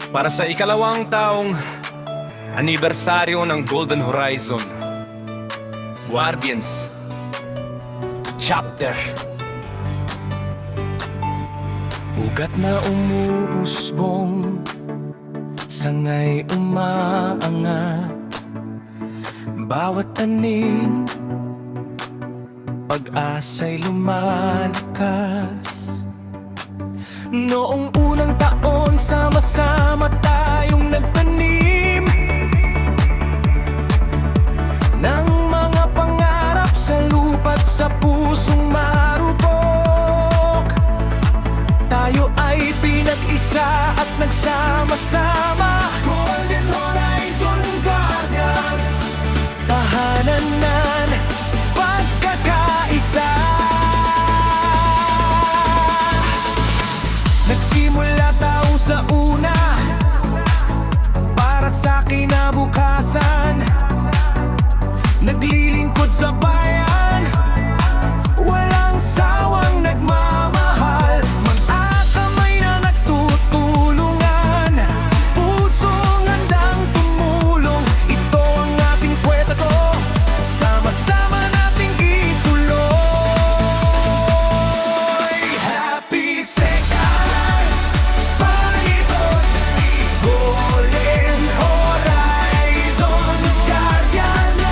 Para sa ikalawang taong anibersaryo ng Golden Horizon, Guardians Chapter. Ugat na umuusbong, sangay umaangat, bawat tanim, pag-asa'y lumalakas. Noong unang taon, sama-sama tayong nagtanim ng mga pangarap sa lupa't sa pusong marupok. Tayo ay pinag-isa at nagsama-sama, Golden Horizon Guardians, tahanan ng pagkakaisa. Nagsimula tayo sa una, para sa kinabukasan. Naglilingkod sa bayan, walang sawang nagmamahal. Mag-akamay na nagtutulungan, pusong handang tumulong. Ito ang ating kwento, sama-sama nating ituloy. Happy second anniversary, Golden Horizon Guardians.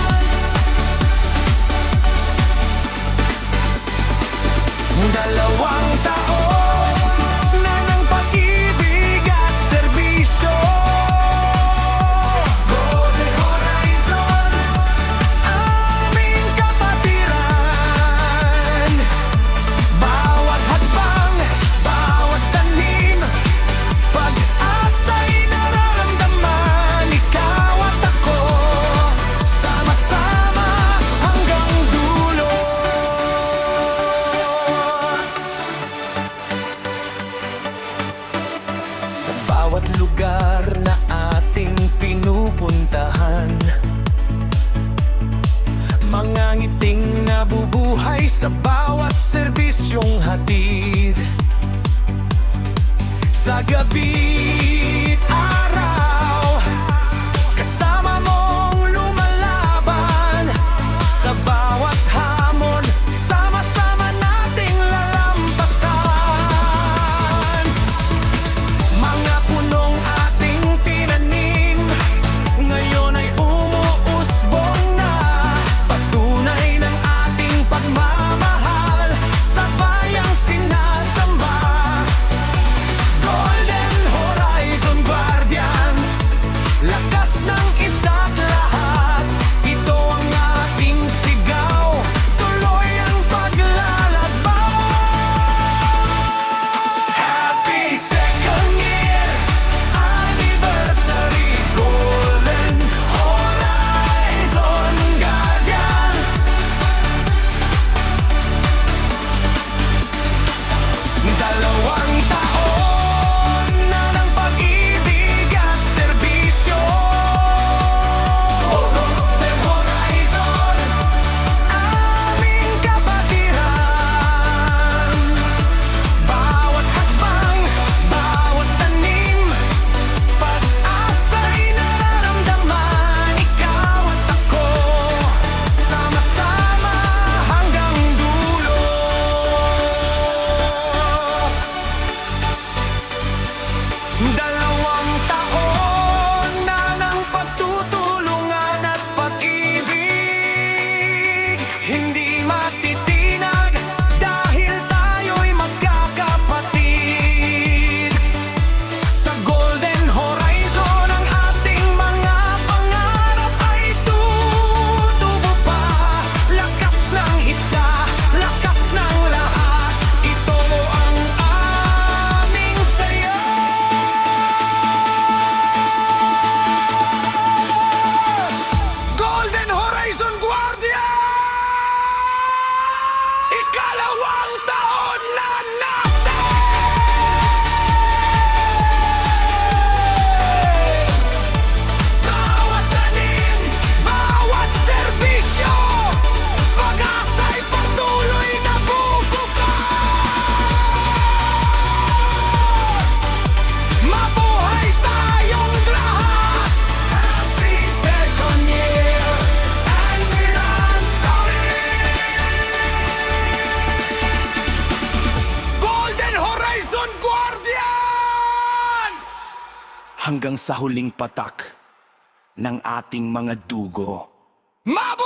Dalawang taon na ng pag-ibig at serbisyo, Golden Horizon, aming kapatiran. Bawat hakbang, bawat tanim, pag-asa'y nararamdaman. Ikaw at ako, sama-sama hanggang dulo. Sa bawat lugar na ating pinupuntahan, mga ngiting nabubuhay sa bawat serbisyong hatid. Sa gabi't araw, kasama mong lumalaban. Sa bawat hamon, sama-sama nating lalampasan. Mga punong ating tinanim, ngayon ay umuusbong na. Patunay ng ating pagmamahal sa bayang sinasamba. Golden Horizon Guardians, lakas ng isa't lahat. Ito ang ating sigaw, tuloy ang paglalakbay. Happy second year anniversary, Golden Horizon Guardians. Dalawang taon na ng pag-ibig at serbisyo, Golden Horizon, aming kapatiran. Bawat hakbang, bawat tanim, pag-asa'y nararamdaman. Ikaw at ako, sama-sama hanggang dulo. Dalawang taon na ng pagtutulungan at pag-ibig, hindi matitinag dahil tayo'y magkakapatid. Sa Golden Horizon, ang ating mga pangarap ay tutubo pa. Lakas ng isa, lakas ng lahat, ito ang aming saya. hanggang sa huling patak ng ating mga dugo. Mabuhay!